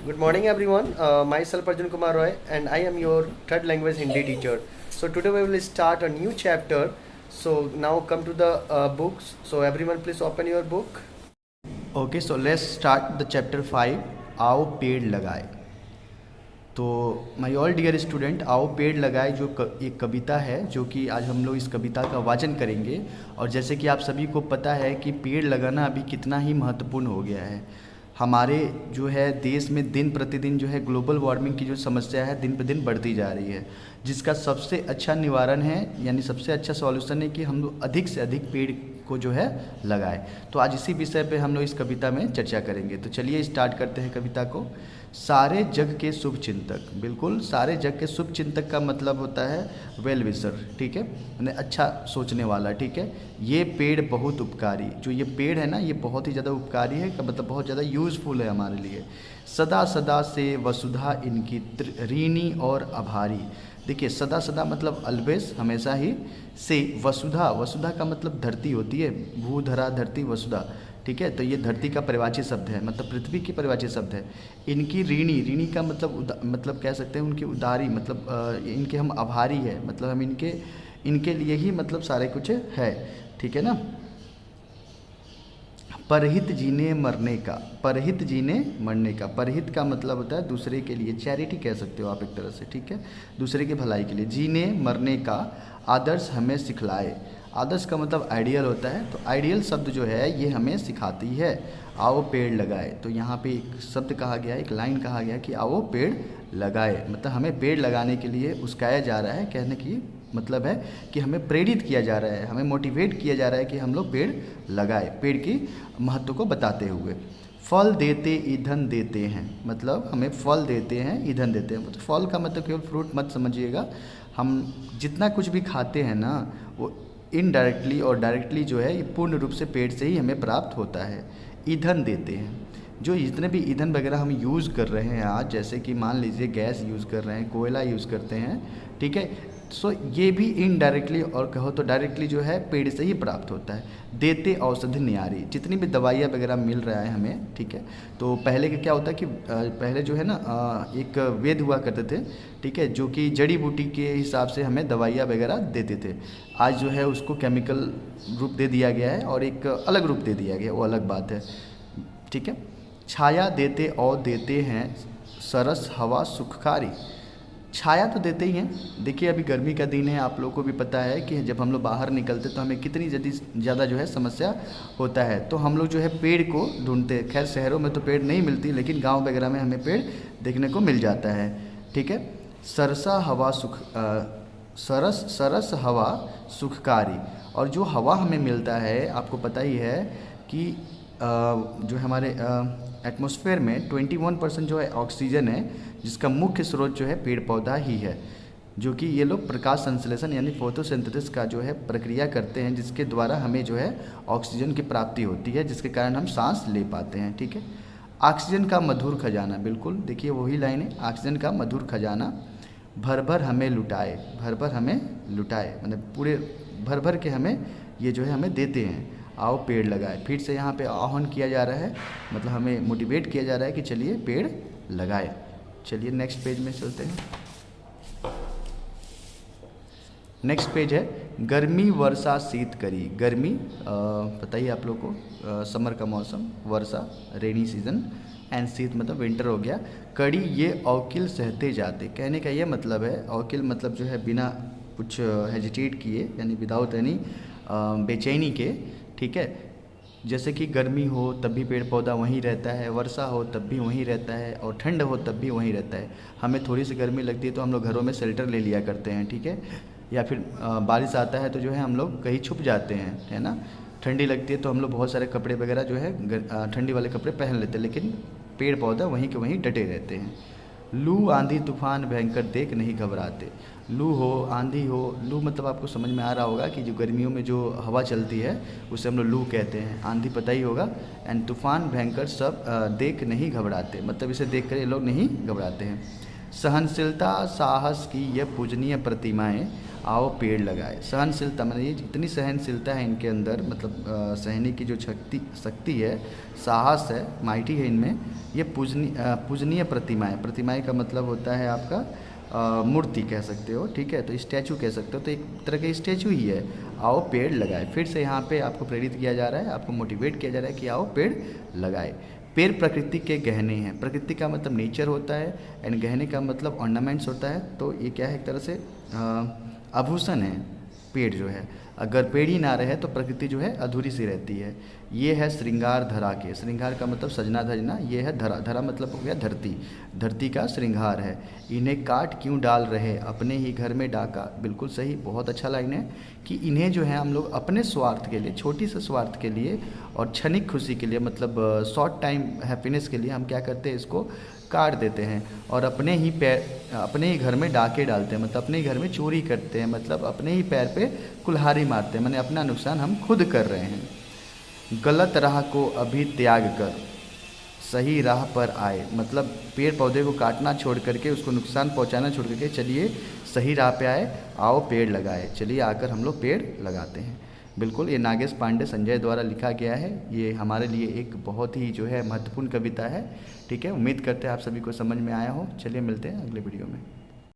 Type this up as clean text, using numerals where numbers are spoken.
Good morning, everyone. Myself Arjun Kumar Roy, and I am your third language Hindi teacher. So today we will start a new chapter. So now come to the books. So everyone, please open your book. Okay so let's start the chapter 5 आओ पेड़ लगाए। तो my all dear student, आओ पेड़ लगाए जो एक कविता है जो कि आज हम लोग इस कविता का वाचन करेंगे। और जैसे कि आप सभी को पता है कि पेड़ लगाना अभी कितना ही महत्वपूर्ण हो गया है। हमारे जो है देश में दिन प्रतिदिन जो है ग्लोबल वार्मिंग की जो समस्या है दिन पर दिन बढ़ती जा रही है, जिसका सबसे अच्छा निवारण है यानी सबसे अच्छा सॉल्यूशन है कि हम लोग अधिक से अधिक पेड़ को जो है लगाएं। तो आज इसी विषय पे हम लोग इस कविता में चर्चा करेंगे। तो चलिए स्टार्ट करते हैं कविता को। सारे जग के शुभ चिंतक, बिल्कुल सारे जग के शुभ चिंतक का मतलब होता है वेल विशर, ठीक है, यानी अच्छा सोचने वाला, ठीक है। ये पेड़ बहुत उपकारी, जो ये पेड़ है ना ये बहुत ही ज़्यादा उपकारी है, का मतलब बहुत ज़्यादा यूज़फुल है हमारे लिए। सदा सदा से वसुधा इनकी ऋणी और आभारी। देखिए सदा सदा मतलब अलवेज, हमेशा ही, से वसुधा, वसुधा का मतलब धरती होती है, भू धरा धरती वसुधा, ठीक है। तो ये धरती का परिवाची शब्द है, मतलब पृथ्वी की परिवाची शब्द है। इनकी ऋणी, ऋणी का मतलब कह सकते हैं उनकी उदारी, मतलब इनके हम आभारी है, मतलब हम इनके लिए ही मतलब सारे कुछ है, ठीक है ना। परहित जीने मरने का, परहित जीने मरने का, परहित का मतलब होता है दूसरे के लिए, चैरिटी कह सकते हो आप एक तरह से, ठीक है, दूसरे की भलाई के लिए। जीने मरने का आदर्श हमें सिखलाए, आदर्श का मतलब आइडियल होता है, तो आइडियल शब्द जो है ये हमें सिखाती है। आओ पेड़ लगाए, तो यहाँ पे एक शब्द कहा गया है, एक लाइन कहा गया कि आओ पेड़ लगाए, मतलब हमें पेड़ लगाने के लिए उस्काया जा रहा है। कहने की मतलब है कि हमें प्रेरित किया जा रहा है, हमें मोटिवेट किया जा रहा है कि हम लोग पेड़ लगाए, पेड़ की महत्व को बताते हुए। फल देते ईंधन देते हैं, मतलब हमें फल देते हैं ईंधन देते हैं, मतलब फल का मतलब केवल फ्रूट मत समझिएगा। हम जितना कुछ भी खाते हैं ना वो इनडायरेक्टली और डायरेक्टली जो है ये पूर्ण रूप से पेड़ से ही हमें प्राप्त होता है। ईंधन देते हैं, जो जितने भी ईंधन वगैरह हम यूज़ कर रहे हैं आज, जैसे कि मान लीजिए गैस यूज़ कर रहे हैं, कोयला यूज़ करते हैं, ठीक है, सो ये भी इनडायरेक्टली और कहो तो डायरेक्टली जो है पेड़ से ही प्राप्त होता है। देते औषधि न्यारी, जितनी भी दवाइयाँ वगैरह मिल रहा है हमें, ठीक है, तो पहले का क्या होता है कि पहले जो है ना एक वेद हुआ करते थे, ठीक है, जो कि जड़ी बूटी के हिसाब से हमें दवाइयाँ वगैरह देते थे। आज जो है उसको केमिकल रूप दे दिया गया है और एक अलग रूप दे दिया गया है, वो अलग बात है, ठीक है। छाया देते और देते हैं सरस हवा सुखकारी, छाया तो देते ही हैं। देखिए अभी गर्मी का दिन है, आप लोगों को भी पता है कि जब हम लोग बाहर निकलते तो हमें कितनी ज़्यादा जो है समस्या होता है, तो हम लोग जो है पेड़ को ढूंढते हैं। खैर शहरों में तो पेड़ नहीं मिलती, लेकिन गांव वगैरह में हमें पेड़ देखने को मिल जाता है, ठीक है। सरसा हवा सरस हवा सुखकारी, और जो हवा हमें मिलता है आपको पता ही है कि जो हमारे एटमॉस्फेयर में 21% जो है ऑक्सीजन है, जिसका मुख्य स्रोत जो है पेड़ पौधा ही है, जो कि ये लोग प्रकाश संश्लेषण यानी फोटोसिंथेसिस का जो है प्रक्रिया करते हैं, जिसके द्वारा हमें जो है ऑक्सीजन की प्राप्ति होती है, जिसके कारण हम सांस ले पाते हैं, ठीक है। ऑक्सीजन का मधुर खजाना, बिल्कुल देखिए वही लाइन है, ऑक्सीजन का मधुर खजाना भर भर हमें लुटाए, भर भर हमें लुटाए, मतलब पूरे भर भर के हमें ये जो है हमें देते हैं। आओ पेड़ लगाए, फिर से यहाँ पे आह्वान किया जा रहा है, मतलब हमें मोटिवेट किया जा रहा है कि चलिए पेड़ लगाए। चलिए नेक्स्ट पेज में चलते हैं। नेक्स्ट पेज है गर्मी वर्षा शीत करी। गर्मी पता ही आप लोग को, समर का मौसम, वर्षा रेनी सीजन, एंड शीत मतलब विंटर हो गया। कड़ी ये अवकिल सहते जाते, कहने का ये मतलब है, अवकिल मतलब जो है बिना कुछ हेजिटेट किए यानी विदाउट एनी बेचैनी के, ठीक है। जैसे कि गर्मी हो तब भी पेड़ पौधा वहीं रहता है, वर्षा हो तब भी वहीं रहता है, और ठंड हो तब भी वहीं रहता है। हमें थोड़ी सी गर्मी लगती है तो हम लोग घरों में शेल्टर ले लिया करते हैं, ठीक है, या फिर बारिश आता है तो जो है हम लोग कहीं छुप जाते हैं, है ना। ठंडी लगती है तो हम लोग बहुत सारे कपड़े वगैरह जो है ठंडी वाले कपड़े पहन लेते हैं, लेकिन पेड़ पौधा वहीं के वहीं डटे रहते हैं। लू आंधी तूफान भयंकर देख नहीं घबराते, लू हो आंधी हो, लू मतलब आपको समझ में आ रहा होगा कि जो गर्मियों में जो हवा चलती है उसे हम लोग लू कहते हैं, आंधी पता ही होगा, एंड तूफान भयंकर सब देख नहीं घबराते, मतलब इसे देख कर ये लोग नहीं घबराते हैं। सहनशीलता साहस की ये पूजनीय प्रतिमाएं, आओ पेड़ लगाए। सहनशीलता मतलब ये इतनी सहनशीलता है इनके अंदर, मतलब सहने की जो शक्ति है, साहस है, माइटी है इनमें। ये पूजनीय प्रतिमाएं, प्रतिमाएं का मतलब होता है आपका मूर्ति कह सकते हो, ठीक है, तो स्टैचू कह सकते हो, तो एक तरह का स्टैचू ही है। आओ पेड़ लगाए, फिर से यहाँ पे आपको प्रेरित किया जा रहा है, आपको मोटिवेट किया जा रहा है कि आओ पेड़ लगाए। पेड़ प्रकृति के गहने हैं। प्रकृति का मतलब नेचर होता है एंड गहने का मतलब ऑर्नामेंट्स होता है। तो ये क्या है, एक तरह से आभूषण है पेड़ जो है। अगर पेड़ ही ना रहे तो प्रकृति जो है अधूरी सी रहती है। ये है श्रृंगार धरा के। श्रृंगार का मतलब सजना धजना, ये है धरा। धरा मतलब हो गया धरती, धरती का श्रृंगार है। इन्हें काट क्यों डाल रहे, अपने ही घर में डाका। बिल्कुल सही, बहुत अच्छा लाइन है कि इन्हें जो है हम लोग अपने स्वार्थ के लिए, छोटी से स्वार्थ के लिए और क्षणिक खुशी के लिए, मतलब शॉर्ट टाइम हैप्पीनेस के लिए हम क्या करते हैं, इसको काट देते हैं और अपने ही घर में डाके डालते हैं, मतलब अपने ही घर में चोरी करते हैं, मतलब अपने ही पैर पे कुल्हाड़ी मारते हैं, माने अपना नुकसान हम खुद कर रहे हैं। गलत राह को अभी त्याग कर सही राह पर आए, मतलब पेड़ पौधे को काटना छोड़ करके, उसको नुकसान पहुंचाना छोड़ करके चलिए सही राह पे आए, आओ पेड़ लगाए। चलिए आकर हम लोग पेड़ लगाते हैं। बिल्कुल, ये नागेश पांडे संजय द्वारा लिखा गया है। ये हमारे लिए एक बहुत ही जो है महत्वपूर्ण कविता है। ठीक है, उम्मीद करते हैं आप सभी को समझ में आया हो। चलिए मिलते हैं अगले वीडियो में।